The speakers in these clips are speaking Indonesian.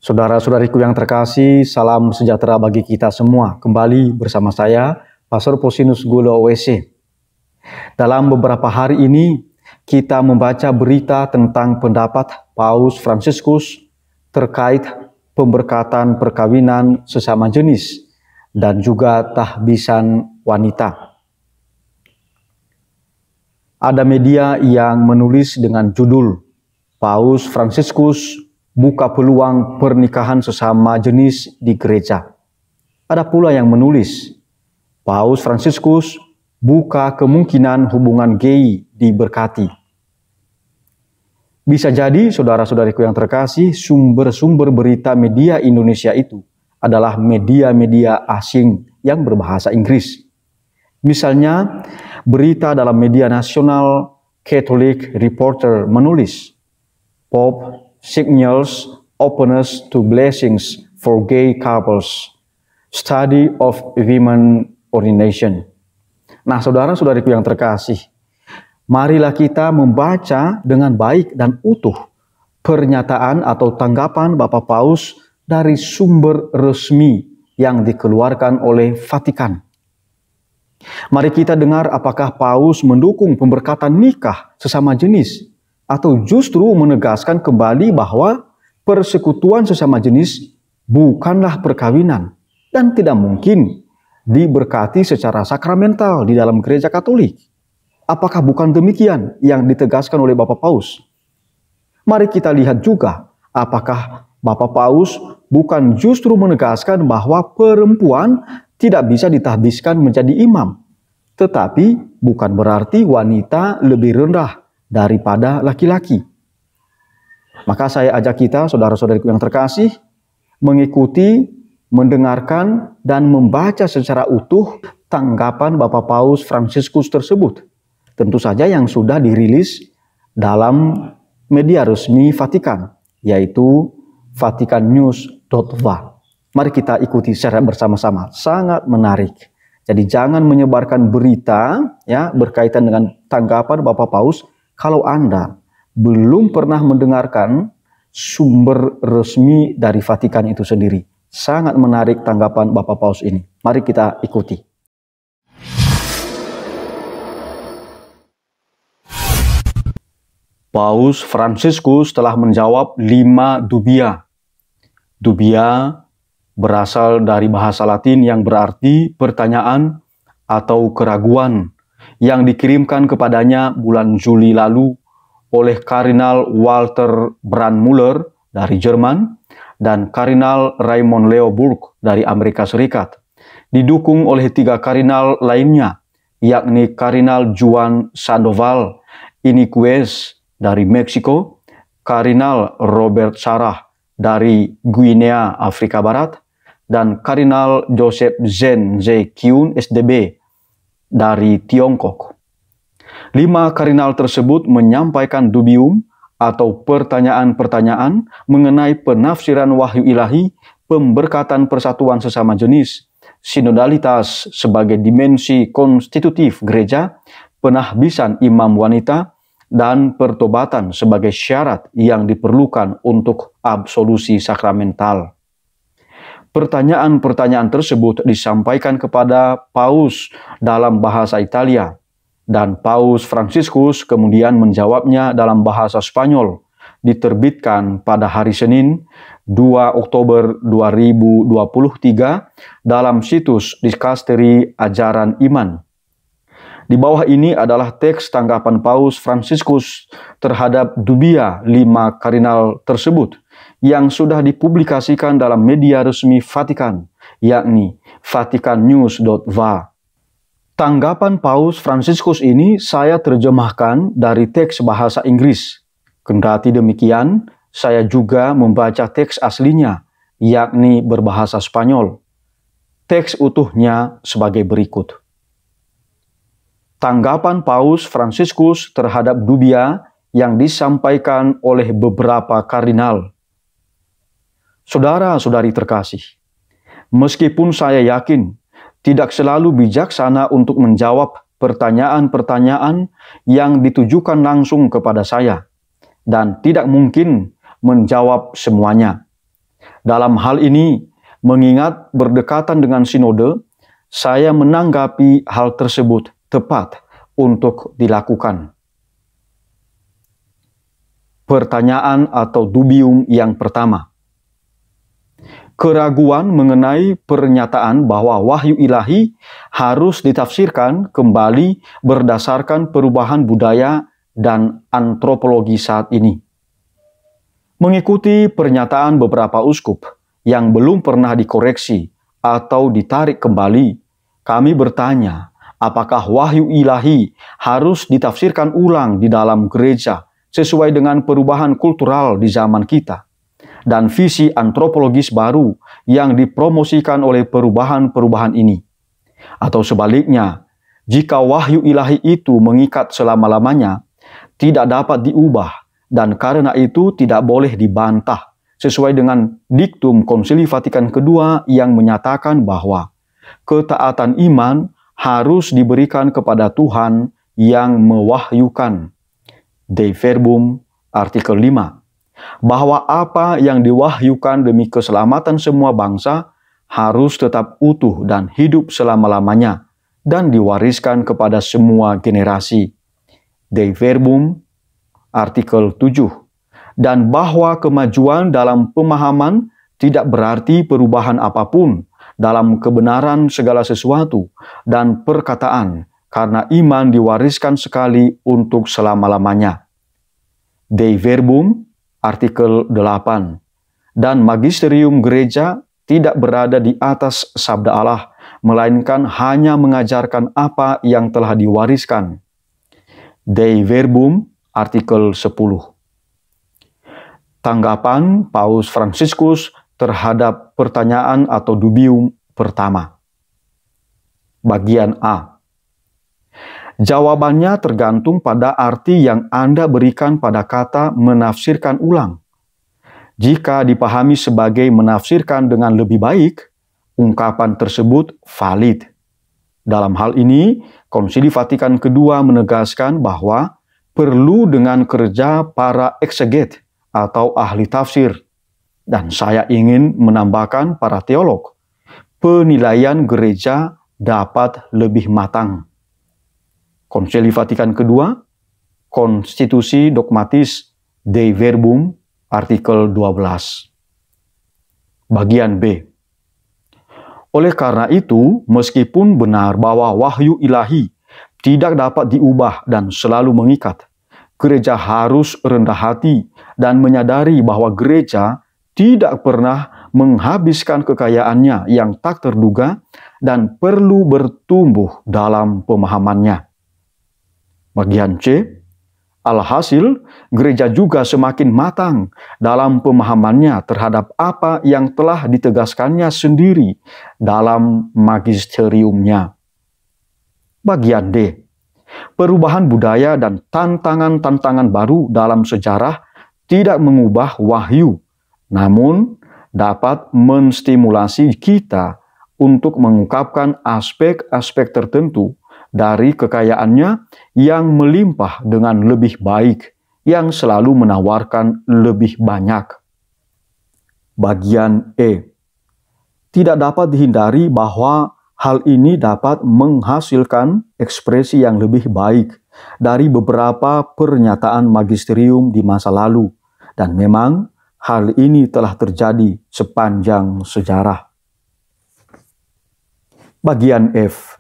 Saudara-saudariku yang terkasih, salam sejahtera bagi kita semua. Kembali bersama saya, Pastor Posinus Gulo OSC. Dalam beberapa hari ini, kita membaca berita tentang pendapat Paus Fransiskus terkait pemberkatan perkawinan sesama jenis dan juga tahbisan wanita. Ada media yang menulis dengan judul Paus Fransiskus buka peluang pernikahan sesama jenis di gereja. Ada pula yang menulis, Paus Fransiskus buka kemungkinan hubungan gay diberkati. Bisa jadi, saudara-saudariku yang terkasih, sumber-sumber berita media Indonesia itu adalah media-media asing yang berbahasa Inggris. Misalnya, berita dalam media nasional Catholic Reporter menulis, Pope signals openness to blessings for gay couples. Study of women ordination. Nah, saudara-saudariku yang terkasih, marilah kita membaca dengan baik dan utuh pernyataan atau tanggapan Bapak Paus dari sumber resmi yang dikeluarkan oleh Vatikan. Mari kita dengar apakah Paus mendukung pemberkatan nikah sesama jenis atau justru menegaskan kembali bahwa persekutuan sesama jenis bukanlah perkawinan dan tidak mungkin diberkati secara sakramental di dalam gereja Katolik. Apakah bukan demikian yang ditegaskan oleh Bapak Paus? Mari kita lihat juga apakah Bapak Paus bukan justru menegaskan bahwa perempuan tidak bisa ditahbiskan menjadi imam, tetapi bukan berarti wanita lebih rendah daripada laki-laki. Maka saya ajak kita, saudara-saudariku yang terkasih, mengikuti, mendengarkan, dan membaca secara utuh tanggapan Bapak Paus Fransiskus tersebut. Tentu saja yang sudah dirilis dalam media resmi Vatikan, yaitu vaticannews.va. Mari kita ikuti secara bersama-sama, sangat menarik. Jadi jangan menyebarkan berita ya berkaitan dengan tanggapan Bapak Paus kalau Anda belum pernah mendengarkan sumber resmi dari Vatikan itu sendiri. Sangat menarik tanggapan Bapak Paus ini. Mari kita ikuti. Paus Fransiskus telah menjawab 5 dubia. Dubia berasal dari bahasa Latin yang berarti pertanyaan atau keraguan, yang dikirimkan kepadanya bulan Juli lalu oleh Kardinal Walter Brandmüller dari Jerman dan Kardinal Raymond Leo Burke dari Amerika Serikat, didukung oleh 3 kardinal lainnya, yakni Kardinal Juan Sandoval Iniquez dari Meksiko, Kardinal Robert Sarah dari Guinea, Afrika Barat, dan Kardinal Joseph Zen Zhe-Kyun SDB dari Tiongkok. 5 kardinal tersebut menyampaikan dubium atau pertanyaan-pertanyaan mengenai penafsiran wahyu ilahi, pemberkatan persatuan sesama jenis, sinodalitas sebagai dimensi konstitutif gereja, penahbisan imam wanita, dan pertobatan sebagai syarat yang diperlukan untuk absolusi sakramental. Pertanyaan-pertanyaan tersebut disampaikan kepada Paus dalam bahasa Italia, dan Paus Fransiskus kemudian menjawabnya dalam bahasa Spanyol, diterbitkan pada hari Senin 2 Oktober 2023 dalam situs Dikasteri Ajaran Iman. Di bawah ini adalah teks tanggapan Paus Fransiskus terhadap dubia 5 kardinal tersebut yang sudah dipublikasikan dalam media resmi Vatikan, yakni vaticannews.va. Tanggapan Paus Fransiskus ini saya terjemahkan dari teks bahasa Inggris. Kendati demikian, saya juga membaca teks aslinya, yakni berbahasa Spanyol. Teks utuhnya sebagai berikut. Tanggapan Paus Fransiskus terhadap dubia yang disampaikan oleh beberapa kardinal. Saudara-saudari terkasih, meskipun saya yakin tidak selalu bijaksana untuk menjawab pertanyaan-pertanyaan yang ditujukan langsung kepada saya, dan tidak mungkin menjawab semuanya. Dalam hal ini, mengingat berdekatan dengan sinode, saya menanggapi hal tersebut tepat untuk dilakukan. Pertanyaan atau dubium yang pertama. Keraguan mengenai pernyataan bahwa wahyu ilahi harus ditafsirkan kembali berdasarkan perubahan budaya dan antropologi saat ini. Mengikuti pernyataan beberapa uskup yang belum pernah dikoreksi atau ditarik kembali, kami bertanya, apakah wahyu ilahi harus ditafsirkan ulang di dalam gereja sesuai dengan perubahan kultural di zaman kita dan visi antropologis baru yang dipromosikan oleh perubahan-perubahan ini. Atau sebaliknya, jika wahyu ilahi itu mengikat selama-lamanya, tidak dapat diubah dan karena itu tidak boleh dibantah sesuai dengan diktum Konsili Vatikan II yang menyatakan bahwa ketaatan iman harus diberikan kepada Tuhan yang mewahyukan. Dei Verbum, artikel 5, bahwa apa yang diwahyukan demi keselamatan semua bangsa harus tetap utuh dan hidup selama-lamanya dan diwariskan kepada semua generasi. Dei Verbum, artikel 7, dan bahwa kemajuan dalam pemahaman tidak berarti perubahan apapun dalam kebenaran segala sesuatu dan perkataan, karena iman diwariskan sekali untuk selama-lamanya. Dei Verbum, artikel 8, dan magisterium gereja tidak berada di atas sabda Allah, melainkan hanya mengajarkan apa yang telah diwariskan. Dei Verbum, artikel 10. Tanggapan Paus Fransiskus terhadap pertanyaan atau dubium pertama. Bagian A. Jawabannya tergantung pada arti yang Anda berikan pada kata menafsirkan ulang. Jika dipahami sebagai menafsirkan dengan lebih baik, ungkapan tersebut valid. Dalam hal ini, Konsili Vatikan II menegaskan bahwa perlu dengan kerja para ekseget atau ahli tafsir. Dan saya ingin menambahkan para teolog. Penilaian gereja dapat lebih matang. Konsili Vatikan II, Konstitusi Dogmatis Dei Verbum, artikel 12. Bagian B. Oleh karena itu, meskipun benar bahwa wahyu ilahi tidak dapat diubah dan selalu mengikat, gereja harus rendah hati dan menyadari bahwa gereja tidak pernah menghabiskan kekayaannya yang tak terduga dan perlu bertumbuh dalam pemahamannya. Bagian C. Alhasil, gereja juga semakin matang dalam pemahamannya terhadap apa yang telah ditegaskannya sendiri dalam magisteriumnya. Bagian D. Perubahan budaya dan tantangan-tantangan baru dalam sejarah tidak mengubah wahyu, namun dapat menstimulasi kita untuk mengungkapkan aspek-aspek tertentu dari kekayaannya yang melimpah dengan lebih baik, yang selalu menawarkan lebih banyak. Bagian E. Tidak dapat dihindari bahwa hal ini dapat menghasilkan ekspresi yang lebih baik dari beberapa pernyataan magisterium di masa lalu, dan memang hal ini telah terjadi sepanjang sejarah. Bagian F.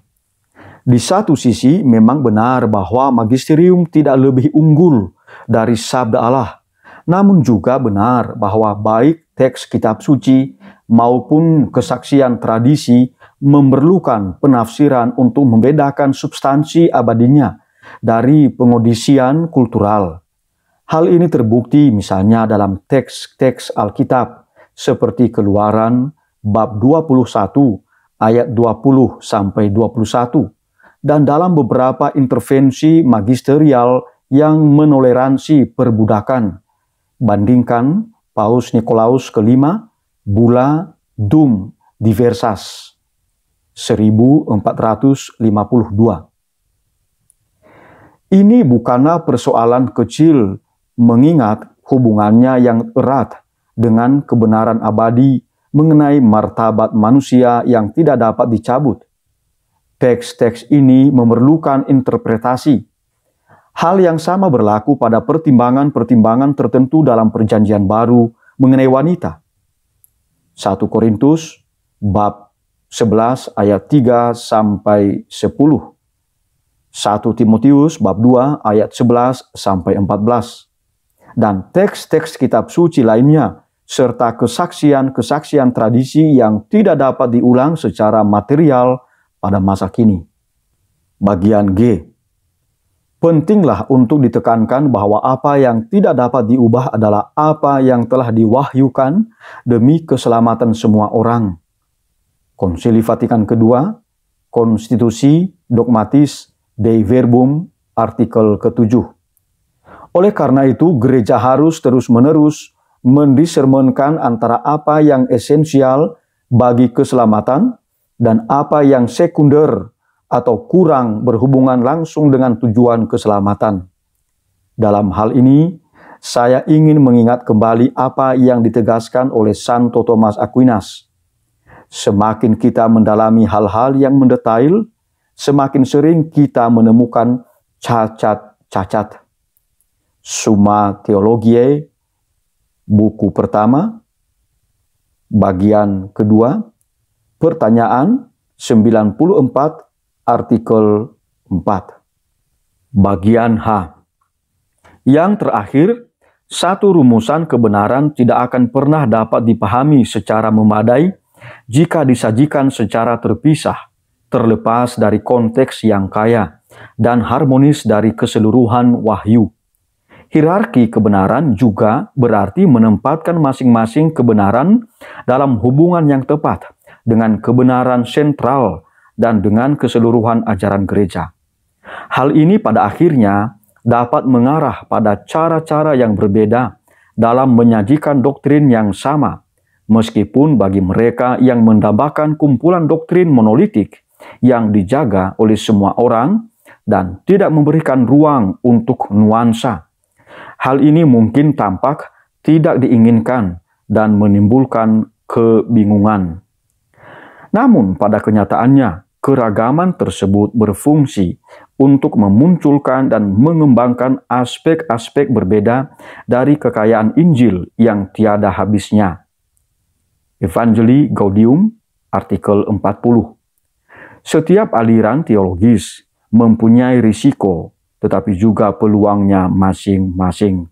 Di satu sisi memang benar bahwa magisterium tidak lebih unggul dari sabda Allah, namun juga benar bahwa baik teks kitab suci maupun kesaksian tradisi memerlukan penafsiran untuk membedakan substansi abadinya dari pengodisian kultural. Hal ini terbukti misalnya dalam teks-teks Alkitab seperti Keluaran bab 21 ayat 20 sampai 21 dan dalam beberapa intervensi magisterial yang menoleransi perbudakan. Bandingkan Paus Nikolaus V, Bulla Dum Diversas 1452. Ini bukanlah persoalan kecil mengingat hubungannya yang erat dengan kebenaran abadi mengenai martabat manusia yang tidak dapat dicabut. Teks-teks ini memerlukan interpretasi. Hal yang sama berlaku pada pertimbangan-pertimbangan tertentu dalam Perjanjian Baru mengenai wanita. 1 Korintus bab 11 ayat 3 sampai 10. 1 Timotius bab 2 ayat 11 sampai 14. Dan teks-teks kitab suci lainnya serta kesaksian-kesaksian tradisi yang tidak dapat diulang secara material pada masa kini. Bagian G. Pentinglah untuk ditekankan bahwa apa yang tidak dapat diubah adalah apa yang telah diwahyukan demi keselamatan semua orang. Konsili Vatikan kedua, Konstitusi Dogmatis Dei Verbum, artikel ke-7. Oleh karena itu, gereja harus terus-menerus mendisernmenkan antara apa yang esensial bagi keselamatan dan apa yang sekunder atau kurang berhubungan langsung dengan tujuan keselamatan. Dalam hal ini, saya ingin mengingat kembali apa yang ditegaskan oleh Santo Thomas Aquinas. Semakin kita mendalami hal-hal yang mendetail, semakin sering kita menemukan cacat-cacat. Summa Theologiae, buku pertama, bagian kedua, pertanyaan 94, artikel 4. Bagian H. Yang terakhir, satu rumusan kebenaran tidak akan pernah dapat dipahami secara memadai jika disajikan secara terpisah, terlepas dari konteks yang kaya dan harmonis dari keseluruhan wahyu. Hierarki kebenaran juga berarti menempatkan masing-masing kebenaran dalam hubungan yang tepat dengan kebenaran sentral dan dengan keseluruhan ajaran gereja. Hal ini pada akhirnya dapat mengarah pada cara-cara yang berbeda dalam menyajikan doktrin yang sama, meskipun bagi mereka yang mendambakan kumpulan doktrin monolitik yang dijaga oleh semua orang dan tidak memberikan ruang untuk nuansa. Hal ini mungkin tampak tidak diinginkan dan menimbulkan kebingungan. Namun pada kenyataannya, keragaman tersebut berfungsi untuk memunculkan dan mengembangkan aspek-aspek berbeda dari kekayaan Injil yang tiada habisnya. Evangelii Gaudium, artikel 40. Setiap aliran teologis mempunyai risiko, tetapi juga peluangnya masing-masing.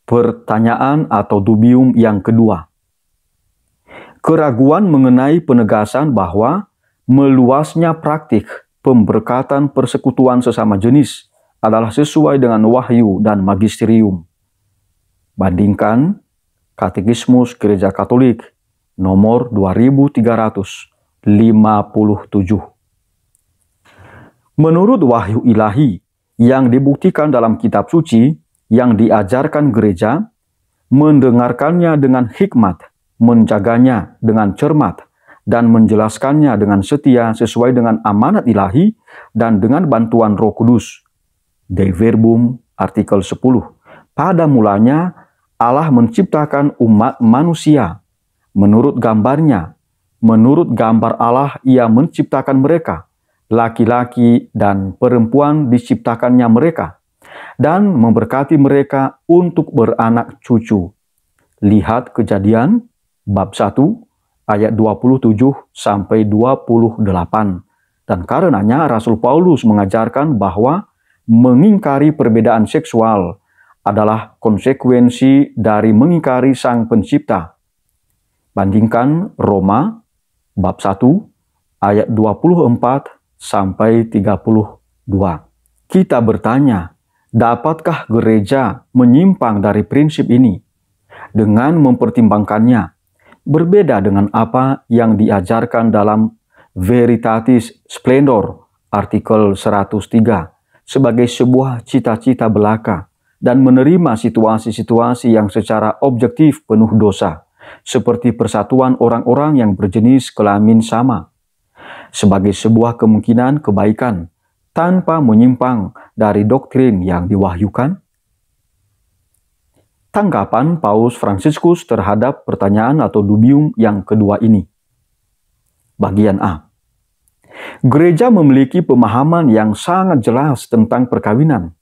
Pertanyaan atau dubium yang kedua. Keraguan mengenai penegasan bahwa meluasnya praktik pemberkatan persekutuan sesama jenis adalah sesuai dengan wahyu dan magisterium. Bandingkan Katekismus Gereja Katolik nomor 2357. Menurut wahyu ilahi yang dibuktikan dalam kitab suci yang diajarkan gereja, mendengarkannya dengan hikmat, menjaganya dengan cermat, dan menjelaskannya dengan setia sesuai dengan amanat ilahi dan dengan bantuan Roh Kudus. Dei Verbum, artikel 10. Pada mulanya, Allah menciptakan umat manusia. Menurut gambarnya, menurut gambar Allah Ia menciptakan mereka. Laki-laki dan perempuan diciptakannya mereka, dan memberkati mereka untuk beranak cucu. Lihat Kejadian bab 1 ayat 27 sampai 28. Dan karenanya Rasul Paulus mengajarkan bahwa mengingkari perbedaan seksual adalah konsekuensi dari mengingkari Sang Pencipta. Bandingkan Roma bab 1 ayat 24 sampai 32. Kita bertanya, dapatkah gereja menyimpang dari prinsip ini dengan mempertimbangkannya? Berbeda dengan apa yang diajarkan dalam Veritatis Splendor, artikel 103, sebagai sebuah cita-cita belaka, dan menerima situasi-situasi yang secara objektif penuh dosa, seperti persatuan orang-orang yang berjenis kelamin sama, sebagai sebuah kemungkinan kebaikan, tanpa menyimpang dari doktrin yang diwahyukan. tanggapan Paus Fransiskus terhadap pertanyaan atau dubium yang kedua ini. Bagian A. Gereja memiliki pemahaman yang sangat jelas tentang perkawinan,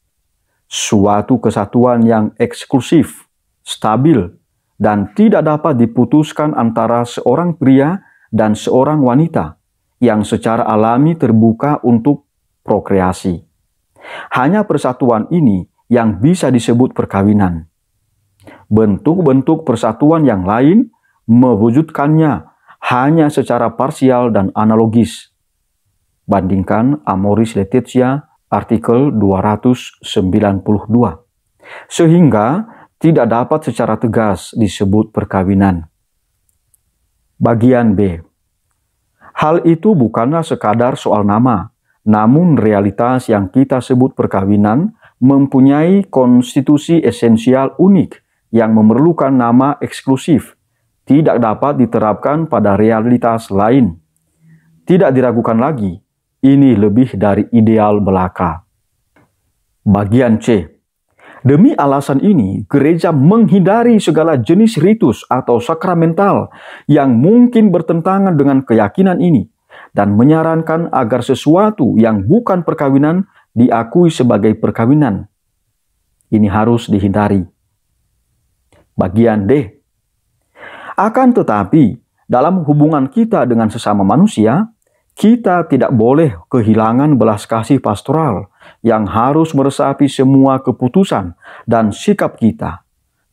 suatu kesatuan yang eksklusif, stabil, dan tidak dapat diputuskan antara seorang pria dan seorang wanita yang secara alami terbuka untuk prokreasi. Hanya persatuan ini yang bisa disebut perkawinan. Bentuk-bentuk persatuan yang lain mewujudkannya hanya secara parsial dan analogis. Bandingkan Amoris Laetitia artikel 292. Sehingga tidak dapat secara tegas disebut perkawinan. Bagian B. Hal itu bukanlah sekadar soal nama, namun realitas yang kita sebut perkawinan mempunyai konstitusi esensial unik yang memerlukan nama eksklusif, tidak dapat diterapkan pada realitas lain. Tidak diragukan lagi, ini lebih dari ideal belaka. Bagian C. Demi alasan ini, gereja menghindari segala jenis ritus atau sakramental yang mungkin bertentangan dengan keyakinan ini dan menyarankan agar sesuatu yang bukan perkawinan diakui sebagai perkawinan. Ini harus dihindari. Bagian D. Akan tetapi, dalam hubungan kita dengan sesama manusia, kita tidak boleh kehilangan belas kasih pastoral yang harus meresapi semua keputusan dan sikap kita.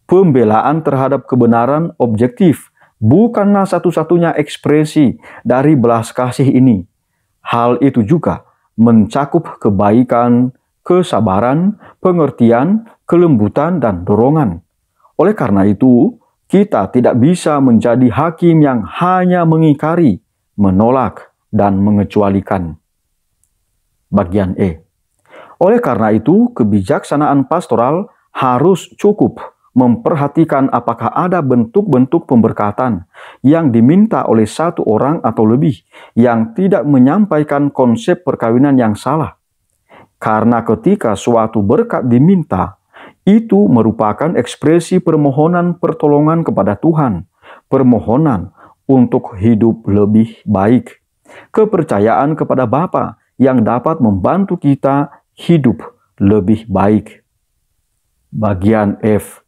Pembelaan terhadap kebenaran objektif bukanlah satu-satunya ekspresi dari belas kasih ini. Hal itu juga mencakup kebaikan, kesabaran, pengertian, kelembutan, dan dorongan. Oleh karena itu, kita tidak bisa menjadi hakim yang hanya mengingkari, menolak, dan mengecualikan. Bagian E. Oleh karena itu, kebijaksanaan pastoral harus cukup memperhatikan apakah ada bentuk-bentuk pemberkatan yang diminta oleh satu orang atau lebih yang tidak menyampaikan konsep perkawinan yang salah. Karena ketika suatu berkat diminta, itu merupakan ekspresi permohonan pertolongan kepada Tuhan, permohonan untuk hidup lebih baik, kepercayaan kepada Bapa yang dapat membantu kita hidup lebih baik. Bagian F.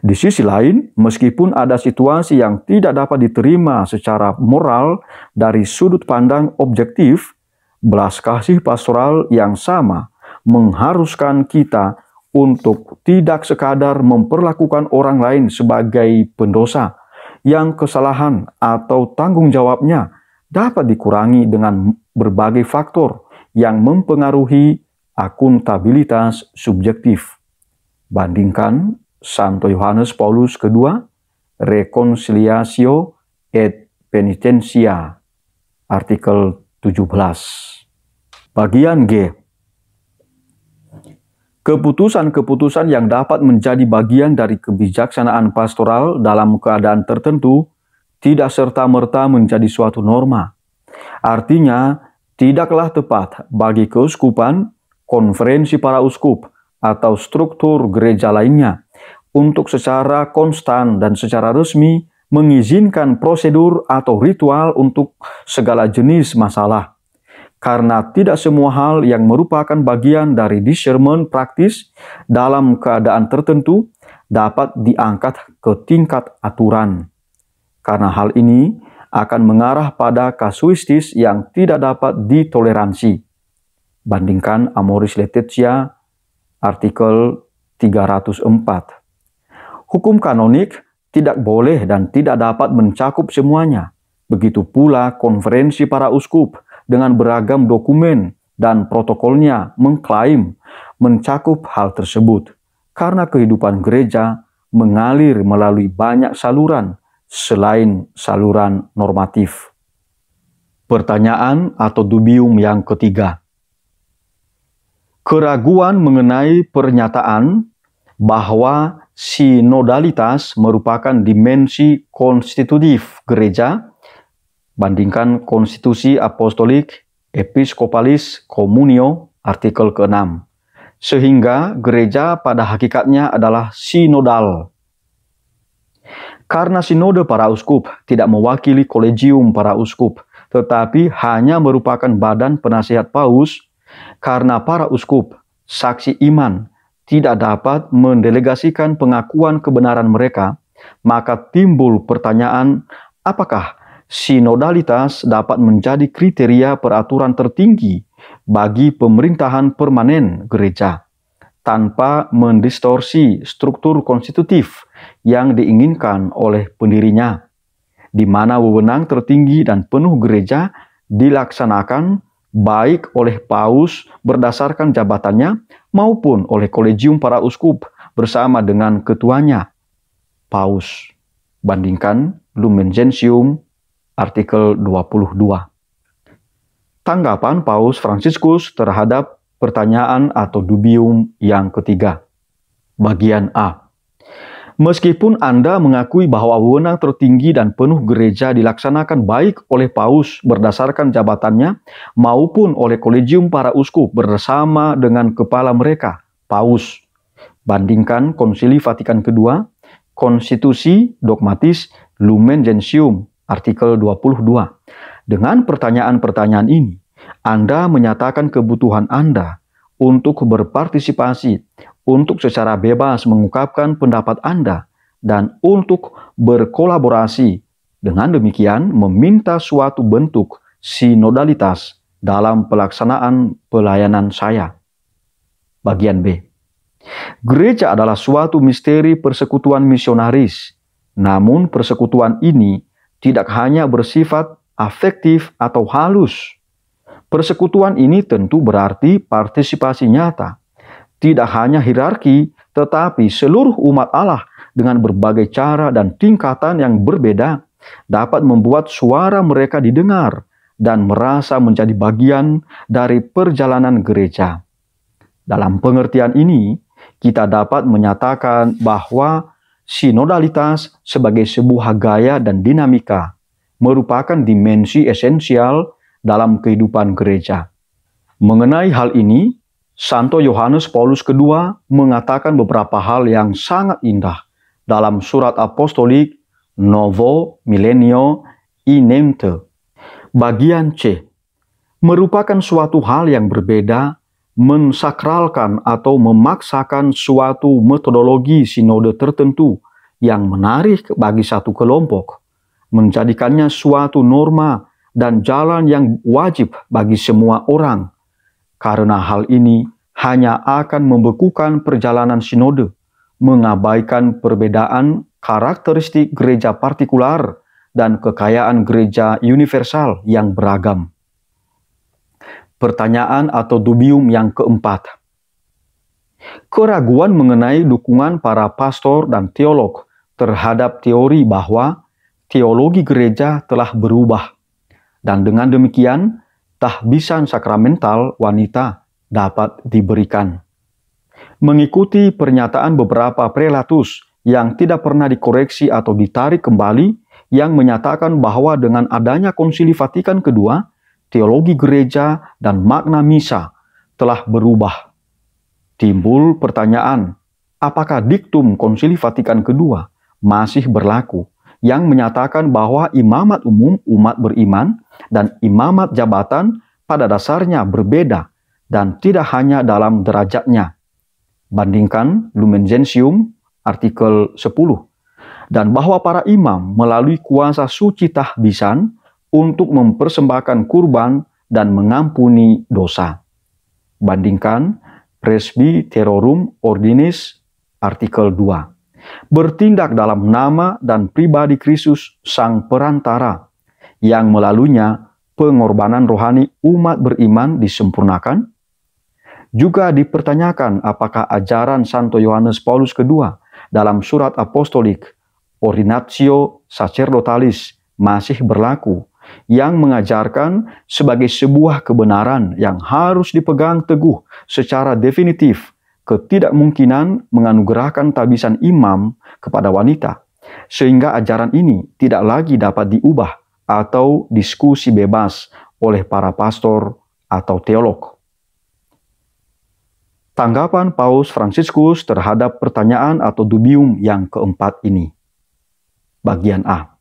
Di sisi lain, meskipun ada situasi yang tidak dapat diterima secara moral dari sudut pandang objektif, belas kasih pastoral yang sama mengharuskan kita untuk tidak sekadar memperlakukan orang lain sebagai pendosa yang kesalahan atau tanggung jawabnya dapat dikurangi dengan berbagai faktor yang mempengaruhi akuntabilitas subjektif. Bandingkan Santo Yohanes Paulus II, Reconciliatio et Penitentia, artikel 17. Bagian G. Keputusan-keputusan yang dapat menjadi bagian dari kebijaksanaan pastoral dalam keadaan tertentu tidak serta-merta menjadi suatu norma. Artinya, tidaklah tepat bagi keuskupan, konferensi para uskup, atau struktur gereja lainnya untuk secara konstan dan secara resmi mengizinkan prosedur atau ritual untuk segala jenis masalah. Karena tidak semua hal yang merupakan bagian dari discernment praktis dalam keadaan tertentu dapat diangkat ke tingkat aturan. Karena hal ini akan mengarah pada kasuistis yang tidak dapat ditoleransi. Bandingkan Amoris Laetitia, artikel 304. Hukum kanonik tidak boleh dan tidak dapat mencakup semuanya. Begitu pula konferensi para uskup dengan beragam dokumen dan protokolnya mengklaim mencakup hal tersebut. Karena kehidupan gereja mengalir melalui banyak saluran selain saluran normatif. Pertanyaan atau dubium yang ketiga. Keraguan mengenai pernyataan bahwa sinodalitas merupakan dimensi konstitutif gereja, bandingkan Konstitusi Apostolik Episcopalis Communio, artikel ke-6. sehingga gereja pada hakikatnya adalah sinodal. Karena sinode para uskup tidak mewakili kolegium para uskup, tetapi hanya merupakan badan penasihat paus, karena para uskup, saksi iman, tidak dapat mendelegasikan pengakuan kebenaran mereka, maka timbul pertanyaan, apakah sinodalitas dapat menjadi kriteria peraturan tertinggi bagi pemerintahan permanen gereja, tanpa mendistorsi struktur konstitutif yang diinginkan oleh pendirinya, di mana wewenang tertinggi dan penuh gereja dilaksanakan baik oleh paus berdasarkan jabatannya maupun oleh kolegium para uskup bersama dengan ketuanya, paus. Bandingkan Lumen Gentium artikel 22. Tanggapan Paus Fransiskus terhadap pertanyaan atau dubium yang ketiga. Bagian A. Meskipun Anda mengakui bahwa wewenang tertinggi dan penuh gereja dilaksanakan baik oleh paus berdasarkan jabatannya maupun oleh kolegium para uskup bersama dengan kepala mereka, paus. Bandingkan Konsili Vatikan II, Konstitusi Dogmatis Lumen Gentium, artikel 22. Dengan pertanyaan-pertanyaan ini, Anda menyatakan kebutuhan Anda untuk berpartisipasi, untuk secara bebas mengungkapkan pendapat Anda, dan untuk berkolaborasi. Dengan demikian, meminta suatu bentuk sinodalitas dalam pelaksanaan pelayanan saya. Bagian B. Gereja adalah suatu misteri persekutuan misionaris, namun persekutuan ini tidak hanya bersifat afektif atau halus. Persekutuan ini tentu berarti partisipasi nyata. Tidak hanya hierarki, tetapi seluruh umat Allah dengan berbagai cara dan tingkatan yang berbeda dapat membuat suara mereka didengar dan merasa menjadi bagian dari perjalanan gereja. Dalam pengertian ini, kita dapat menyatakan bahwa sinodalitas sebagai sebuah gaya dan dinamika merupakan dimensi esensial dalam kehidupan gereja. Mengenai hal ini, Santo Yohanes Paulus II mengatakan beberapa hal yang sangat indah dalam surat apostolik Novo Millennio Inemte. Bagian C. Merupakan suatu hal yang berbeda mensakralkan atau memaksakan suatu metodologi sinode tertentu yang menarik bagi satu kelompok, menjadikannya suatu norma dan jalan yang wajib bagi semua orang. Karena hal ini hanya akan membekukan perjalanan sinode, mengabaikan perbedaan karakteristik gereja partikular dan kekayaan gereja universal yang beragam. Pertanyaan atau dubium yang keempat. Keraguan mengenai dukungan para pastor dan teolog terhadap teori bahwa teologi gereja telah berubah, dan dengan demikian tahbisan sakramental wanita dapat diberikan. Mengikuti pernyataan beberapa prelatus yang tidak pernah dikoreksi atau ditarik kembali, yang menyatakan bahwa dengan adanya Konsili Vatikan II, teologi gereja dan makna misa telah berubah. Timbul pertanyaan, apakah diktum Konsili Vatikan II masih berlaku yang menyatakan bahwa imamat umum umat beriman dan imamat jabatan pada dasarnya berbeda dan tidak hanya dalam derajatnya. Bandingkan Lumen Gentium artikel 10. Dan bahwa para imam melalui kuasa suci tahbisan untuk mempersembahkan kurban dan mengampuni dosa. Bandingkan Presbyterorum Ordinis artikel 2. Bertindak dalam nama dan pribadi Kristus Sang Perantara, yang melaluinya pengorbanan rohani umat beriman disempurnakan. Juga dipertanyakan apakah ajaran Santo Yohanes Paulus II dalam surat apostolik Ordinatio Sacerdotalis masih berlaku, yang mengajarkan sebagai sebuah kebenaran yang harus dipegang teguh secara definitif ketidakmungkinan menganugerahkan tabisan imam kepada wanita, sehingga ajaran ini tidak lagi dapat diubah atau diskusi bebas oleh para pastor atau teolog. Tanggapan Paus Fransiskus terhadap pertanyaan atau dubium yang keempat ini. Bagian A.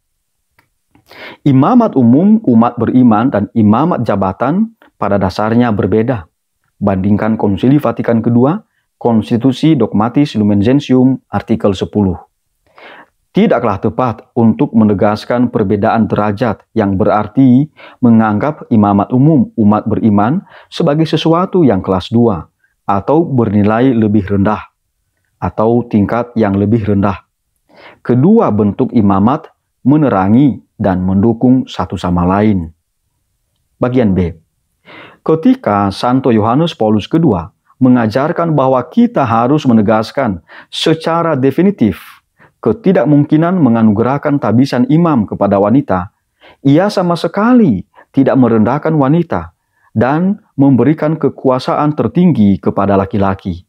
Imamat umum umat beriman dan imamat jabatan pada dasarnya berbeda. Bandingkan Konsili Vatikan II, Konstitusi Dogmatis Lumen Gentium, artikel 10. Tidaklah tepat untuk menegaskan perbedaan derajat yang berarti menganggap imamat umum umat beriman sebagai sesuatu yang kelas 2 atau bernilai lebih rendah atau tingkat yang lebih rendah. Kedua bentuk imamat menerangi dan mendukung satu sama lain. Bagian B. Ketika Santo Yohanes Paulus II mengajarkan bahwa kita harus menegaskan secara definitif ketidakmungkinan menganugerahkan tabisan imam kepada wanita, ia sama sekali tidak merendahkan wanita dan memberikan kekuasaan tertinggi kepada laki-laki.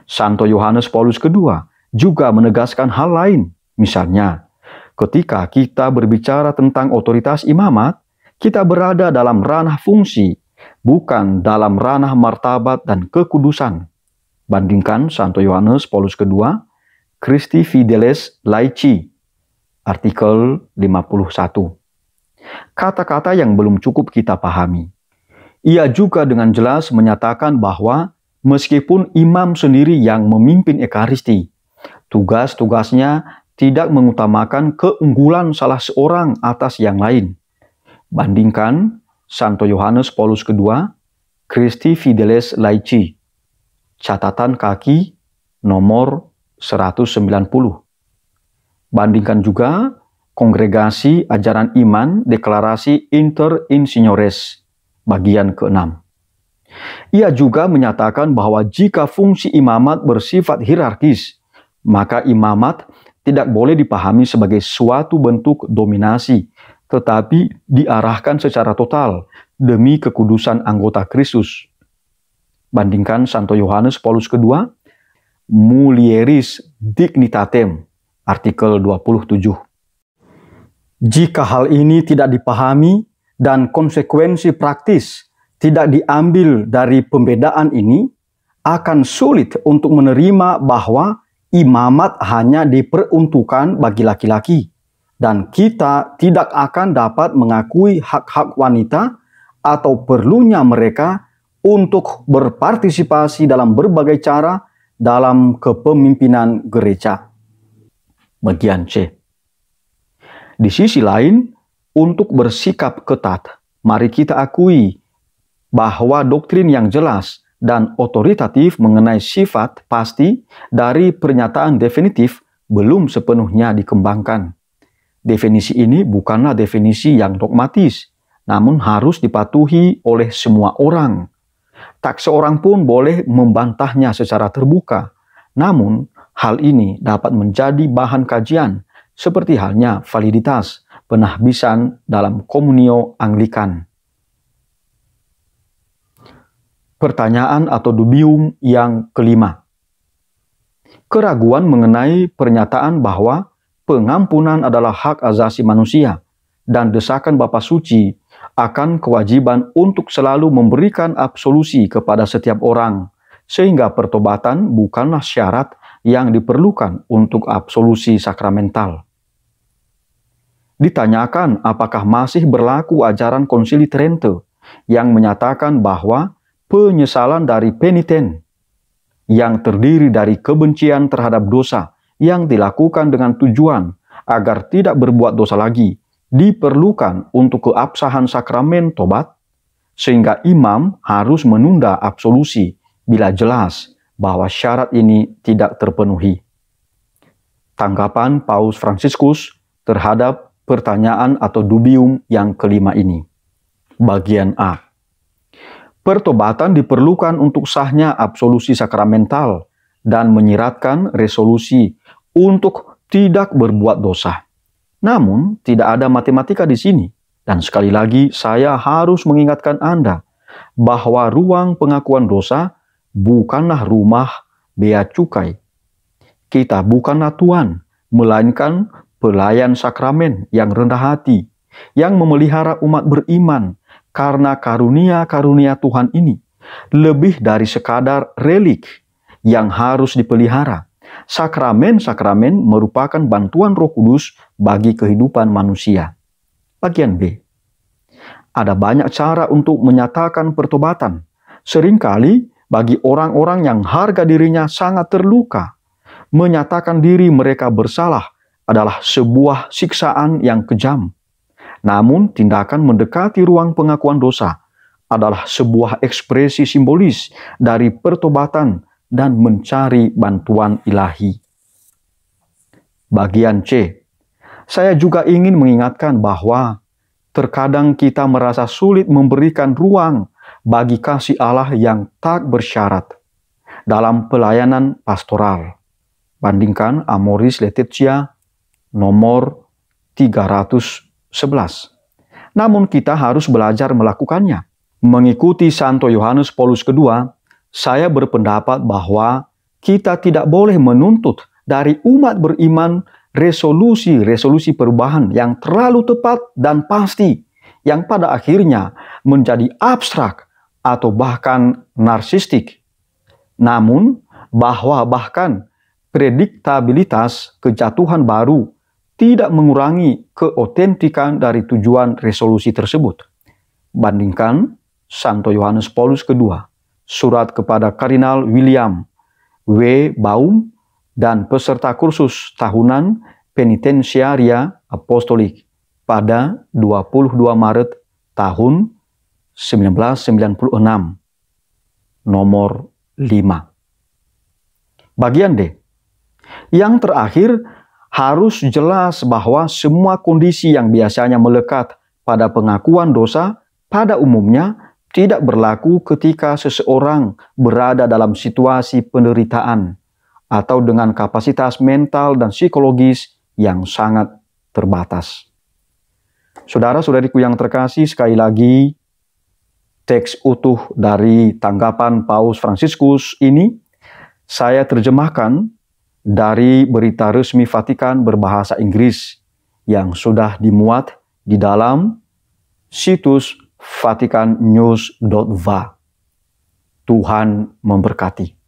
Santo Yohanes Paulus II juga menegaskan hal lain, misalnya, ketika kita berbicara tentang otoritas imamat, kita berada dalam ranah fungsi, bukan dalam ranah martabat dan kekudusan. Bandingkan Santo Yohanes Paulus II, Christi Fideles Laici, artikel 51. Kata-kata yang belum cukup kita pahami. Ia juga dengan jelas menyatakan bahwa meskipun imam sendiri yang memimpin Ekaristi, tugas-tugasnya tidak mengutamakan keunggulan salah seorang atas yang lain. Bandingkan Santo Yohanes Paulus II, Christi Fideles Laici, catatan kaki nomor 190. Bandingkan juga Kongregasi Ajaran Iman Deklarasi Inter Insignores, bagian ke-6. Ia juga menyatakan bahwa jika fungsi imamat bersifat hierarkis, maka imamat tidak boleh dipahami sebagai suatu bentuk dominasi, tetapi diarahkan secara total demi kekudusan anggota Kristus. Bandingkan Santo Yohanes Paulus II, Mulieris Dignitatem, artikel 27. Jika hal ini tidak dipahami dan konsekuensi praktis tidak diambil dari pembedaan ini, akan sulit untuk menerima bahwa imamat hanya diperuntukkan bagi laki-laki, dan kita tidak akan dapat mengakui hak-hak wanita atau perlunya mereka untuk berpartisipasi dalam berbagai cara dalam kepemimpinan gereja. Bagian C. Di sisi lain, untuk bersikap ketat, mari kita akui bahwa doktrin yang jelas dan otoritatif mengenai sifat pasti dari pernyataan definitif belum sepenuhnya dikembangkan. Definisi ini bukanlah definisi yang dogmatis, namun harus dipatuhi oleh semua orang. Tak seorang pun boleh membantahnya secara terbuka. Namun, hal ini dapat menjadi bahan kajian, seperti halnya validitas penahbisan dalam komunio Anglikan. Pertanyaan atau dubium yang kelima. Keraguan mengenai pernyataan bahwa pengampunan adalah hak asasi manusia dan desakan Bapa Suci akan kewajiban untuk selalu memberikan absolusi kepada setiap orang, sehingga pertobatan bukanlah syarat yang diperlukan untuk absolusi sakramental. Ditanyakan apakah masih berlaku ajaran Konsili Trento yang menyatakan bahwa penyesalan dari peniten yang terdiri dari kebencian terhadap dosa yang dilakukan dengan tujuan agar tidak berbuat dosa lagi diperlukan untuk keabsahan sakramen tobat, sehingga imam harus menunda absolusi bila jelas bahwa syarat ini tidak terpenuhi. Tanggapan Paus Fransiskus terhadap pertanyaan atau dubium yang kelima ini. Bagian A. Pertobatan diperlukan untuk sahnya absolusi sakramental dan menyiratkan resolusi untuk tidak berbuat dosa. Namun, tidak ada matematika di sini. Dan sekali lagi, saya harus mengingatkan Anda bahwa ruang pengakuan dosa bukanlah rumah bea cukai. Kita bukanlah Tuhan, melainkan pelayan sakramen yang rendah hati, yang memelihara umat beriman karena karunia-karunia Tuhan ini lebih dari sekadar relik yang harus dipelihara. Sakramen-sakramen merupakan bantuan Roh Kudus bagi kehidupan manusia. Bagian B. Ada banyak cara untuk menyatakan pertobatan. Seringkali bagi orang-orang yang harga dirinya sangat terluka, menyatakan diri mereka bersalah adalah sebuah siksaan yang kejam. Namun, tindakan mendekati ruang pengakuan dosa adalah sebuah ekspresi simbolis dari pertobatan dan mencari bantuan ilahi. Bagian C. Saya juga ingin mengingatkan bahwa terkadang kita merasa sulit memberikan ruang bagi kasih Allah yang tak bersyarat dalam pelayanan pastoral. Bandingkan Amoris Laetitia nomor 311. Namun kita harus belajar melakukannya. Mengikuti Santo Yohanes Paulus II, saya berpendapat bahwa kita tidak boleh menuntut dari umat beriman resolusi perubahan yang terlalu tepat dan pasti, yang pada akhirnya menjadi abstrak atau bahkan narsistik. Namun, bahwa bahkan prediktabilitas kejatuhan baru tidak mengurangi keotentikan dari tujuan resolusi tersebut. Bandingkan Santo Yohanes Paulus II, surat kepada Kardinal William W. Baum, dan peserta kursus tahunan Penitentiaria Apostolik pada 22 Maret tahun 1996, nomor 5. Bagian D. Yang terakhir, harus jelas bahwa semua kondisi yang biasanya melekat pada pengakuan dosa pada umumnya tidak berlaku ketika seseorang berada dalam situasi penderitaan atau dengan kapasitas mental dan psikologis yang sangat terbatas. Saudara-saudariku yang terkasih, sekali lagi teks utuh dari tanggapan Paus Fransiskus ini saya terjemahkan dari berita resmi Vatikan berbahasa Inggris yang sudah dimuat di dalam situs vaticannews.va. Tuhan memberkati.